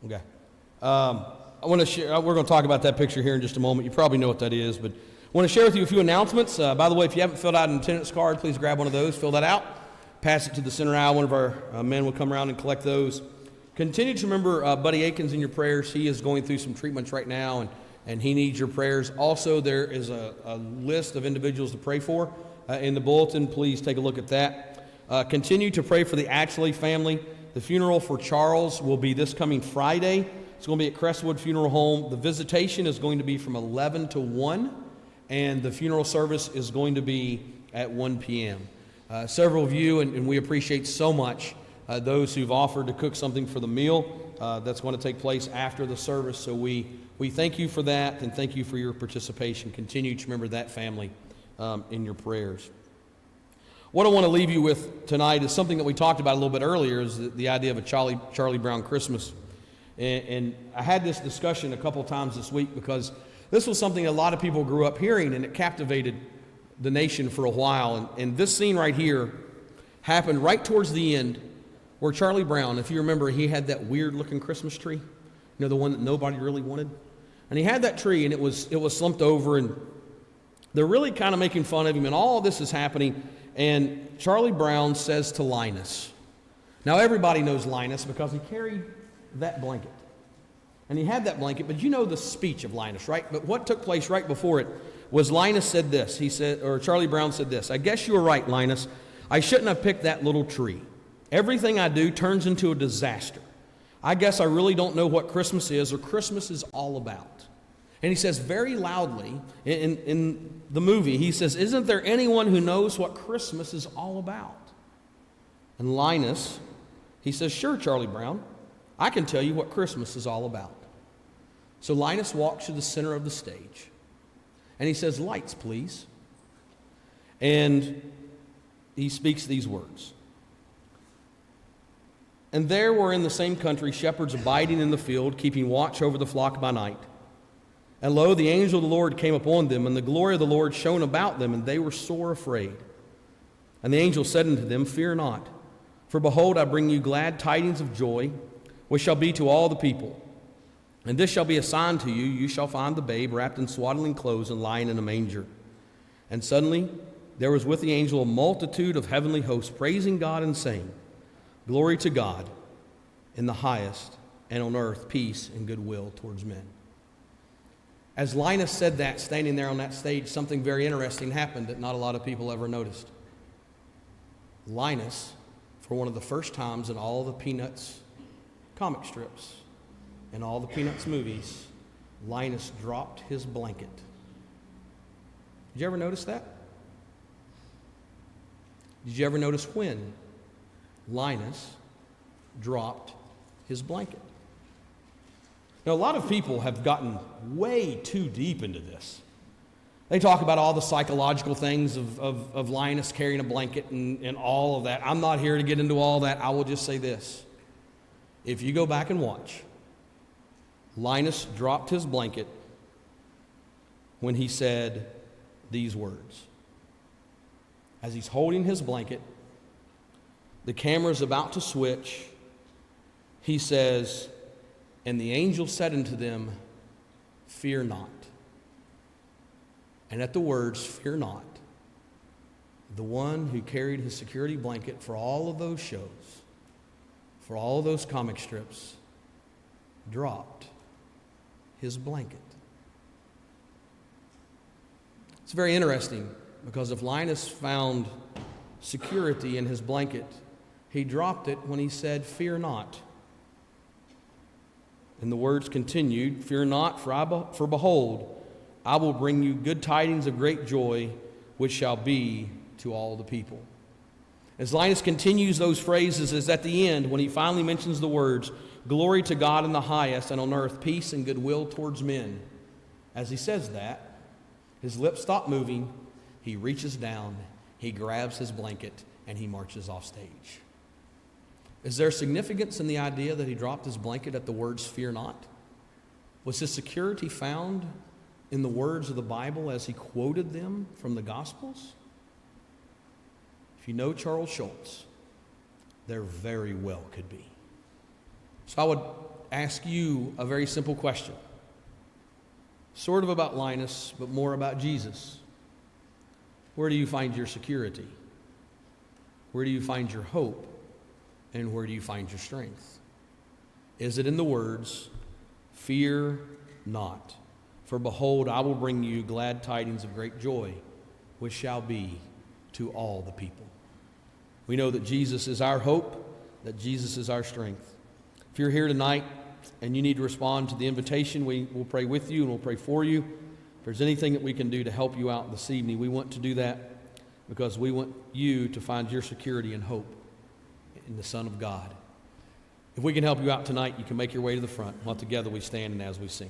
Okay. I want to share. We're going to talk about that picture here in just a moment. You probably know what that is, but I want to share with you a few announcements. By the way, if you haven't filled out an attendance card, please grab one of those, fill that out, pass it to the center aisle. One of our men will come around and collect those. Continue to remember Buddy Aikens in your prayers. He is going through some treatments right now, and he needs your prayers. Also, there is a list of individuals to pray for in the bulletin. Please take a look at that. Continue to pray for the Atchley family. The funeral for Charles will be this coming Friday. It's going to be at Crestwood Funeral Home. The visitation is going to be from 11 to 1, and the funeral service is going to be at 1 p.m. Several of you, and we appreciate so much those who've offered to cook something for the meal that's going to take place after the service. So we thank you for that, and thank you for your participation. Continue to remember that family in your prayers. What I want to leave you with tonight is something that we talked about a little bit earlier, is the idea of a Charlie Brown Christmas. And I had this discussion a couple times this week because this was something a lot of people grew up hearing, and it captivated the nation for a while. And this scene right here happened right towards the end, where Charlie Brown, if you remember, he had that weird-looking Christmas tree, you know, the one that nobody really wanted. And he had that tree, and it was slumped over, and they're really kind of making fun of him, and all this is happening. And Charlie Brown says to Linus, now everybody knows Linus because he carried that blanket. And he had that blanket, but you know the speech of Linus, right? But what took place right before it was Linus said this. He said, or Charlie Brown said this, I guess you were right, Linus. I shouldn't have picked that little tree. Everything I do turns into a disaster. I guess I really don't know what Christmas is or Christmas is all about. And he says very loudly in the movie, he says, isn't there anyone who knows what Christmas is all about? And Linus, he says, sure, Charlie Brown. I can tell you what Christmas is all about. So Linus walks to the center of the stage, and he says, lights, please. And he speaks these words. And there were in the same country shepherds abiding in the field, keeping watch over the flock by night. And lo, the angel of the Lord came upon them, and the glory of the Lord shone about them, and they were sore afraid. And the angel said unto them, fear not, for behold, I bring you glad tidings of joy, which shall be to all the people. And this shall be a sign to you, you shall find the babe wrapped in swaddling clothes and lying in a manger. And suddenly there was with the angel a multitude of heavenly hosts, praising God and saying, glory to God in the highest, and on earth peace and goodwill towards men. As Linus said that, standing there on that stage, something very interesting happened that not a lot of people ever noticed. Linus, for one of the first times in all the Peanuts comic strips and all the Peanuts movies, Linus dropped his blanket. Did you ever notice that? Did you ever notice when Linus dropped his blanket? Now, a lot of people have gotten way too deep into this. They talk about all the psychological things of Linus carrying a blanket and all of that. I'm not here to get into all that. I will just say this. If you go back and watch, Linus dropped his blanket when he said these words. As he's holding his blanket, the camera's about to switch. He says, and the angel said unto them, fear not. And at the words, fear not, the one who carried his security blanket for all of those shows, for all of those comic strips, dropped his blanket. It's very interesting because if Linus found security in his blanket, he dropped it when he said, fear not. And the words continued, fear not, for behold, I will bring you good tidings of great joy, which shall be to all the people. As Linus continues those phrases, is at the end when he finally mentions the words, glory to God in the highest, and on earth peace and goodwill towards men. As he says that, his lips stop moving, he reaches down, he grabs his blanket, and he marches off stage. Is there significance in the idea that he dropped his blanket at the words, fear not? Was his security found in the words of the Bible as he quoted them from the Gospels? If you know Charles Schulz, there very well could be. So I would ask you a very simple question, sort of about Linus, but more about Jesus. Where do you find your security? Where do you find your hope? And where do you find your strength? Is it in the words, "Fear not, for behold, I will bring you glad tidings of great joy, which shall be to all the people"? We know that Jesus is our hope, that Jesus is our strength. If you're here tonight and you need to respond to the invitation, we will pray with you and we'll pray for you. If there's anything that we can do to help you out this evening, we want to do that because we want you to find your security and hope in the Son of God. If we can help you out tonight, you can make your way to the front while together we stand and as we sing.